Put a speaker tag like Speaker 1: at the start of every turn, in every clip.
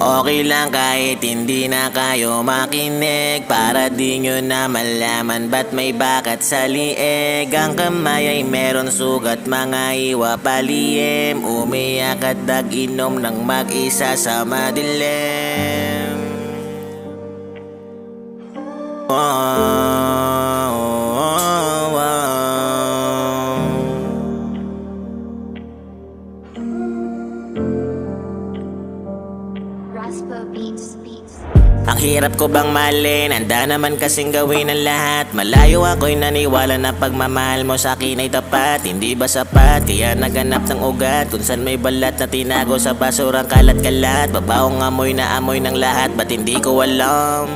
Speaker 1: Okay lang kahit hindi na kayo makinig, para di nyo na malaman ba't may bakat sa lieg. Ang kamay ay meron sugat, mga iwa paliem, umiyak at dag-inom ng mag-isa sa madilim. Ang hirap ko bang mahalin, handa naman kasing gawin ang lahat. Malayo ako'y naniwala na pagmamahal mo sa akin ay tapat. Hindi ba sapat, kaya naganap ng ugat kung saan may balat na tinago sa basurang kalat-kalat. Babawang amoy na amoy ng lahat, ba't hindi ko alam?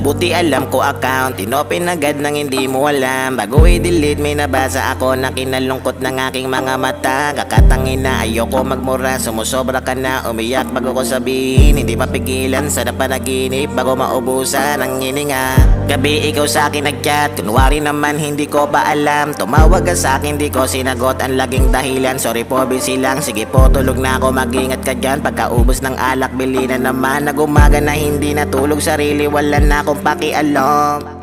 Speaker 1: Buti alam ko account, inopen agad nang hindi mo alam. Bago i-delete may nabasa ako na kinalungkot ng aking mga mata. Kakatangin na ayoko magmura, sumusobra ka na, umiyak bago ko sabihin. Hindi mapigilan sa napanaginip bago maubusan ang hininga. Gabi ikaw sa akin nag-chat, kunwari naman hindi ko pa alam. Tumawag ka sa akin, di ko sinagot, ang laging dahilan. Sorry po, busy lang, sige po tulog na ako, mag-ingat ka dyan. Pagkaubos ng alak, bili na naman. Nag-umaga na hindi natulog, sarili wala na akong pakialam.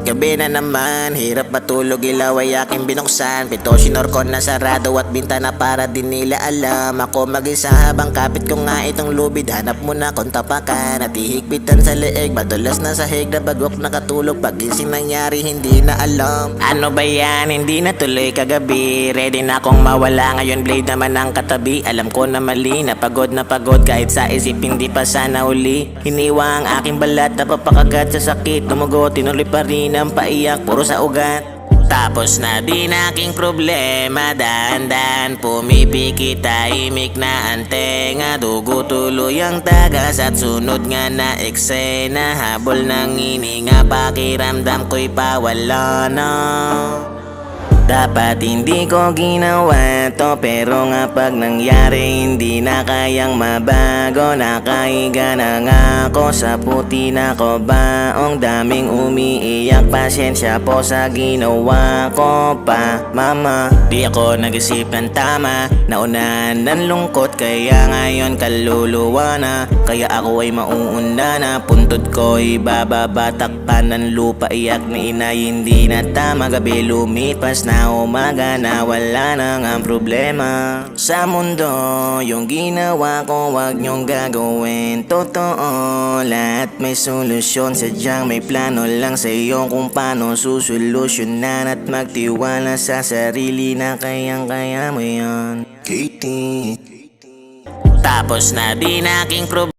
Speaker 1: Gabi na naman, hirap matulog, ilaw ay aking binuksan. Pito sinor ko na sarado at bintana para di nila alam. Ako mag-isa habang kapit ko nga itong lubid. Hanap mo na kung tapakan at ihigpitan sa leeg. Madulas na sahig na bagok nakatulog. Pagising nangyari hindi na alam. Ano ba yan, hindi na tuloy kagabi. Ready na akong mawala, ngayon blade naman ang katabi. Alam ko na mali, na pagod kahit sa isip hindi pa sana uli. Hiniwa ang aking balat, napapakagat sa sakit. Tumugo, tinuloy pa rin ang paiyak, puro sa ugat. Tapos na din aking problema, dahan-dahan pumipikit, tahimik na ang tenga. Dugo tuloy ang tagas at sunod nga na eksena. Habol ng hininga, pakiramdam ko'y pawala na. Dapat hindi ko ginawa to, pero nga pag nangyari hindi na kayang mabago. Nakahiga na nga ako sa puti na ko baong, daming umiiyak, pasensya po sa ginawa ko pa, mama. Di ako nag-isip ng tama, naunahan ng lungkot, kaya ngayon kaluluwa na. Kaya ako ay mauunda na, puntod ko'y bababa, takpan ng lupa, iyak na inay, hindi na tama. Gabi lumipas na umaga, na wala nang ang problema sa mundo. Yung ginawa ko wag nyong gagawin totoo, lahat may solusyon. Sadyang may plano lang sa iyo kung paano susolusyonan, at magtiwala sa sarili na kayang-kaya mo yan, Katie. Tapos na din aking problema.